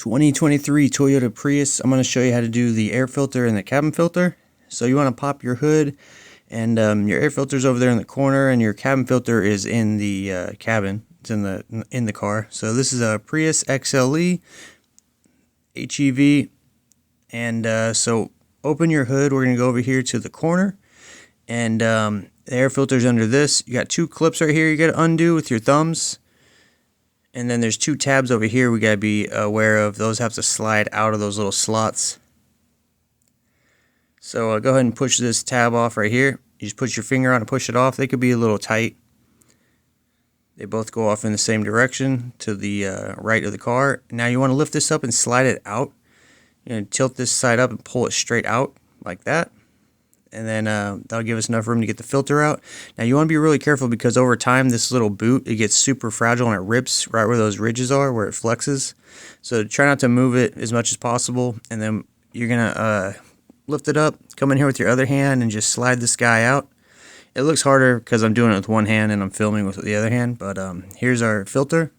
2023 Toyota Prius. I'm going to show you how to do the air filter and the cabin filter. So you want to pop your hood, and your air filter is over there in the corner, and your cabin filter is in the cabin. It's in the car. So this is a Prius XLE HEV, and so open your hood. We're going to go over here to the corner, and the air filter is under this. You got two clips right here. You got to undo with your thumbs. And then there's two tabs over here we got to be aware of. Those have to slide out of those little slots. So go ahead and push this tab off right here. You just put your finger on and push it off. They could be a little tight. They both go off in the same direction to the right of the car. Now you want to lift this up and slide it out. You're going to tilt this side up and pull it straight out like that. And then that'll give us enough room to get the filter out. Now you want to be really careful, because over time this little boot, it gets super fragile and it rips right where those ridges are, where it flexes. So try not to move it as much as possible, and then you're gonna lift it up, come in here with your other hand and just slide this guy out. It looks harder because I'm doing it with one hand and I'm filming with the other hand, but here's our filter,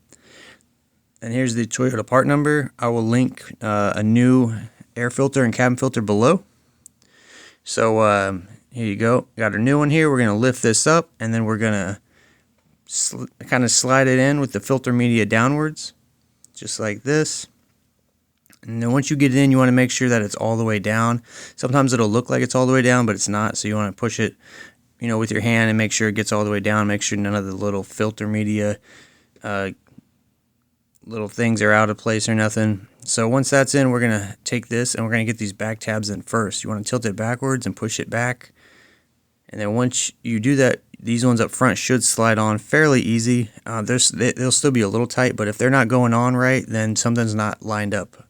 and here's the Toyota part number. I will link a new air filter and cabin filter below. So here you go. Got a new one here. We're going to lift this up, and then we're going to kind of slide it in with the filter media downwards, just like this. And then once you get it in, you want to make sure that it's all the way down. Sometimes it'll look like it's all the way down, but it's not. So you want to push it, with your hand and make sure it gets all the way down. Make sure none of the little filter media little things are out of place or nothing. So once that's in, we're going to take this and we're going to get these back tabs in first. You want to tilt it backwards and push it back. And then once you do that, these ones up front should slide on fairly easy. They'll still be a little tight, but if they're not going on right, then something's not lined up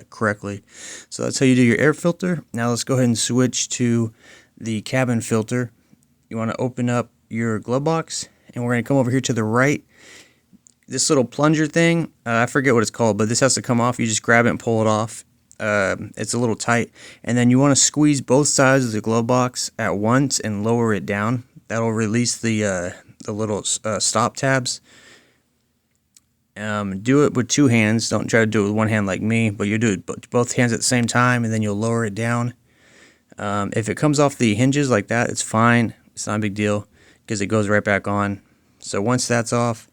correctly. So that's how you do your air filter. Now let's go ahead and switch to the cabin filter. You want to open up your glove box, and we're going to come over here to the right. This little plunger thing, I forget what it's called, but this has to come off. You just grab it and pull it off. It's a little tight. And then you want to squeeze both sides of the glove box at once and lower it down. That'll release the little stop tabs. Do it with two hands. Don't try to do it with one hand like me, but you do it both hands at the same time, and then you'll lower it down. If it comes off the hinges like that, it's fine. It's not a big deal because it goes right back on. So once that's off,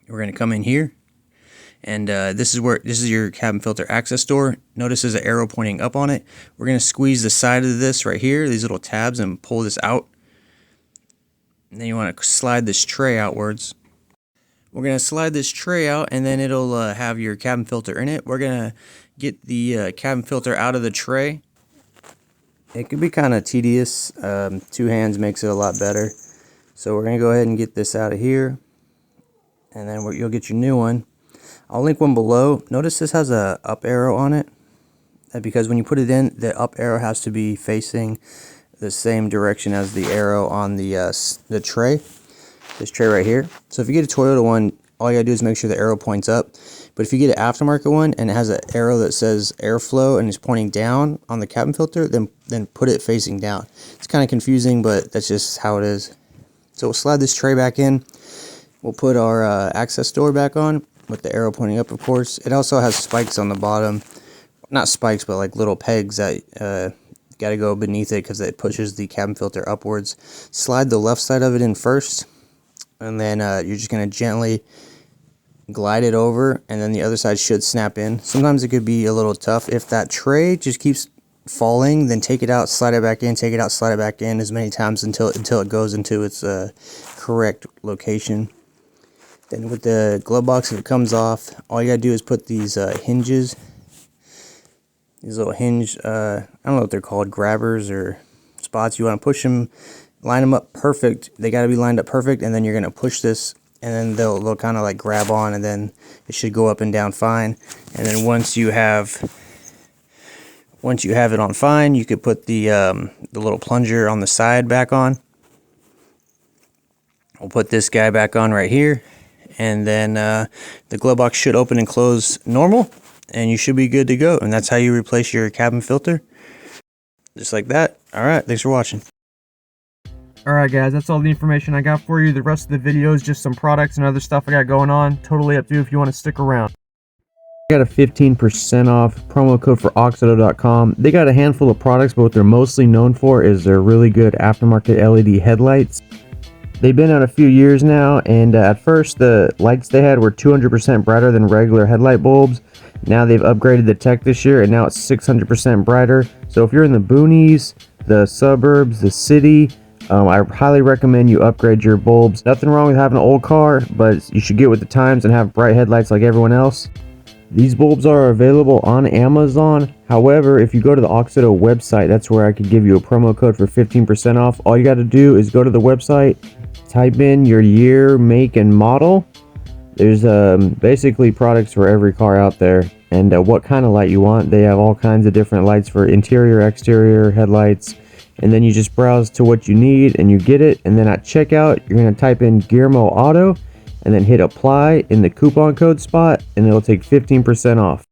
we're going to come in here, and this is your cabin filter access door. Notice there's an arrow pointing up on it. We're going to squeeze the side of this right here, these little tabs, and pull this out. And then you want to slide this tray outwards. We're going to slide this tray out, and then it'll have your cabin filter in it. We're going to get the cabin filter out of the tray. It can be kind of tedious. Two hands makes it a lot better. So we're going to go ahead and get this out of here. And then you'll get your new one. I'll link one below. Notice this has a up arrow on it, because when you put it in, the up arrow has to be facing the same direction as the arrow on the tray. This tray right here. So if you get a Toyota one, all you gotta do is make sure the arrow points up. But if you get an aftermarket one and it has an arrow that says airflow and is pointing down on the cabin filter, then put it facing down. It's kind of confusing, but that's just how it is. So we'll slide this tray back in. We'll put our access door back on with the arrow pointing up, of course. It also has spikes on the bottom. Not spikes, but like little pegs that got to go beneath it because it pushes the cabin filter upwards. Slide the left side of it in first, and then you're just going to gently glide it over, and then the other side should snap in. Sometimes it could be a little tough. If that tray just keeps falling, then take it out, slide it back in, take it out, slide it back in as many times until it goes into its correct location. Then with the glove box, if it comes off, all you gotta do is put these hinges, these little hinge, I don't know what they're called, grabbers or spots. You want to push them, line them up perfect. They gotta be lined up perfect, and then you're gonna push this, and then they'll kind of like grab on, and then it should go up and down fine. And then once you have it on fine, you could put the little plunger on the side back on. We'll put this guy back on right here. And then the glove box should open and close normal, and you should be good to go. And that's how you replace your cabin filter, just like that. All right, thanks for watching. Alright guys, that's all the information I got for you. The rest of the video is just some products and other stuff I got going on. Totally up to you if you want to stick around. got a 15% off promo code for AUXITO.com. They got a handful of products, but what they're mostly known for is their really good aftermarket LED headlights. They've been out a few years now, and at first the lights they had were 200% brighter than regular headlight bulbs. Now they've upgraded the tech this year, and now it's 600% brighter. So if you're in the boonies, the suburbs, the city, I highly recommend you upgrade your bulbs. Nothing wrong with having an old car, but you should get with the times and have bright headlights like everyone else. These bulbs are available on Amazon. However, if you go to the AUXITO website, that's where I could give you a promo code for 15% off. All you got to do is go to the website, type in your year, make, and model. There's basically products for every car out there, and what kind of light you want. They have all kinds of different lights for interior, exterior, headlights, and then you just browse to what you need and you get it. And then at checkout, you're going to type in GearmoAuto and then hit apply in the coupon code spot, and it'll take 15% off.